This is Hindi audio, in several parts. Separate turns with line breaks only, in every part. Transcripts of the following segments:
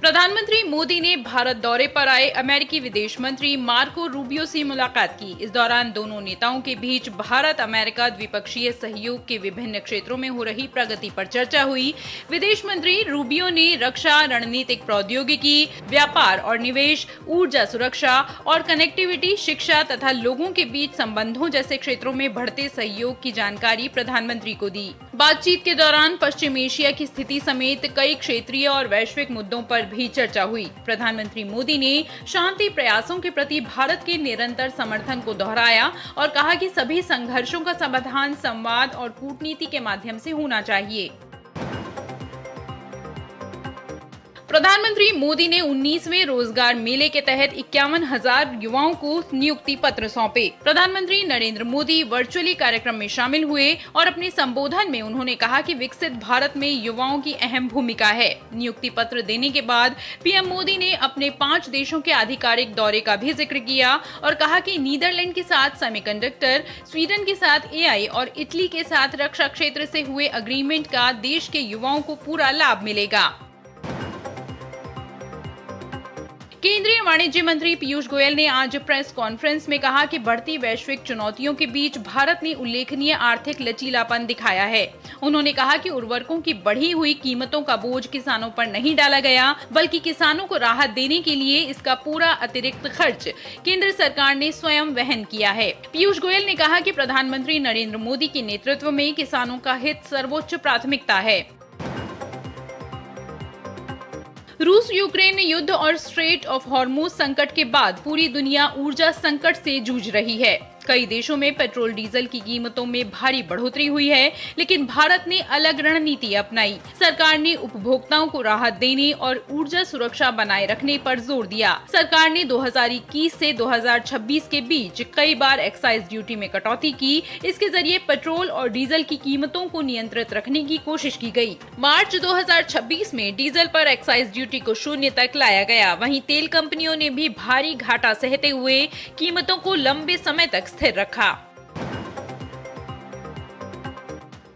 प्रधानमंत्री मोदी ने भारत दौरे पर आए अमेरिकी विदेश मंत्री मार्को रूबियो से मुलाकात की। इस दौरान दोनों नेताओं के बीच भारत अमेरिका द्विपक्षीय सहयोग के विभिन्न क्षेत्रों में हो रही प्रगति पर चर्चा हुई। विदेश मंत्री रूबियो ने रक्षा, रणनीतिक प्रौद्योगिकी, व्यापार और निवेश, ऊर्जा सुरक्षा और कनेक्टिविटी, शिक्षा तथा लोगों के बीच संबंधों जैसे क्षेत्रों में बढ़ते सहयोग की जानकारी प्रधानमंत्री को दी। बातचीत के दौरान पश्चिम एशिया की स्थिति समेत कई क्षेत्रीय और वैश्विक मुद्दों पर भी चर्चा हुई। प्रधानमंत्री मोदी ने शांति प्रयासों के प्रति भारत के निरंतर समर्थन को दोहराया और कहा कि सभी संघर्षों का समाधान संवाद और कूटनीति के माध्यम से होना चाहिए। प्रधानमंत्री मोदी ने 19वें रोजगार मेले के तहत 51,000 युवाओं को नियुक्ति पत्र सौंपे। प्रधानमंत्री नरेंद्र मोदी वर्चुअली कार्यक्रम में शामिल हुए और अपने संबोधन में उन्होंने कहा कि विकसित भारत में युवाओं की अहम भूमिका है। नियुक्ति पत्र देने के बाद पीएम मोदी ने अपने 5 देशों के आधिकारिक दौरे का भी जिक्र किया और कहा कि नीदरलैंड के साथ सेमीकंडक्टर, स्वीडन के साथ एआई और इटली के साथ रक्षा क्षेत्र से हुए एग्रीमेंट का देश के युवाओं को पूरा लाभ मिलेगा। केंद्रीय वाणिज्य मंत्री पीयूष गोयल ने आज प्रेस कॉन्फ्रेंस में कहा कि बढ़ती वैश्विक चुनौतियों के बीच भारत ने उल्लेखनीय आर्थिक लचीलापन दिखाया है। उन्होंने कहा कि उर्वरकों की बढ़ी हुई कीमतों का बोझ किसानों पर नहीं डाला गया, बल्कि किसानों को राहत देने के लिए इसका पूरा अतिरिक्त खर्च केंद्र सरकार ने स्वयं वहन किया है। पीयूष गोयल ने कहा कि प्रधानमंत्री नरेंद्र मोदी के नेतृत्व में किसानों का हित सर्वोच्च प्राथमिकता है। रूस यूक्रेन युद्ध और स्ट्रेट ऑफ हॉर्मुज संकट के बाद पूरी दुनिया ऊर्जा संकट से जूझ रही है। कई देशों में पेट्रोल डीजल की कीमतों में भारी बढ़ोतरी हुई है, लेकिन भारत ने अलग रणनीति अपनाई। सरकार ने उपभोक्ताओं को राहत देने और ऊर्जा सुरक्षा बनाए रखने पर जोर दिया। सरकार ने 2021 से 2026 के बीच कई बार एक्साइज ड्यूटी में कटौती की। इसके जरिए पेट्रोल और डीजल की कीमतों को नियंत्रित रखने की कोशिश की गई। मार्च 2026 में डीजल पर एक्साइज ड्यूटी को 0 तक लाया गया। वहीं तेल कंपनियों ने भी भारी घाटा सहते हुए कीमतों को लंबे समय तक स्थिर रखा।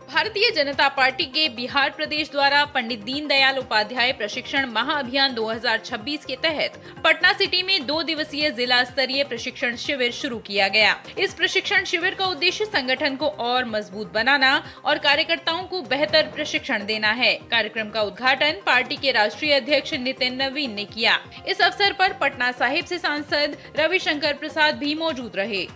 भारतीय जनता पार्टी के बिहार प्रदेश द्वारा पंडित दीनदयाल उपाध्याय प्रशिक्षण महाअभियान 2026 के तहत पटना सिटी में 2 दिवसीय जिला स्तरीय प्रशिक्षण शिविर शुरू किया गया। इस प्रशिक्षण शिविर का उद्देश्य संगठन को और मजबूत बनाना और कार्यकर्ताओं को बेहतर प्रशिक्षण देना है। कार्यक्रम का उद्घाटन पार्टी के राष्ट्रीय अध्यक्ष नितिन नवीन ने किया। इस अवसर पर पटना साहिब से सांसद रविशंकर प्रसाद भी मौजूद रहे।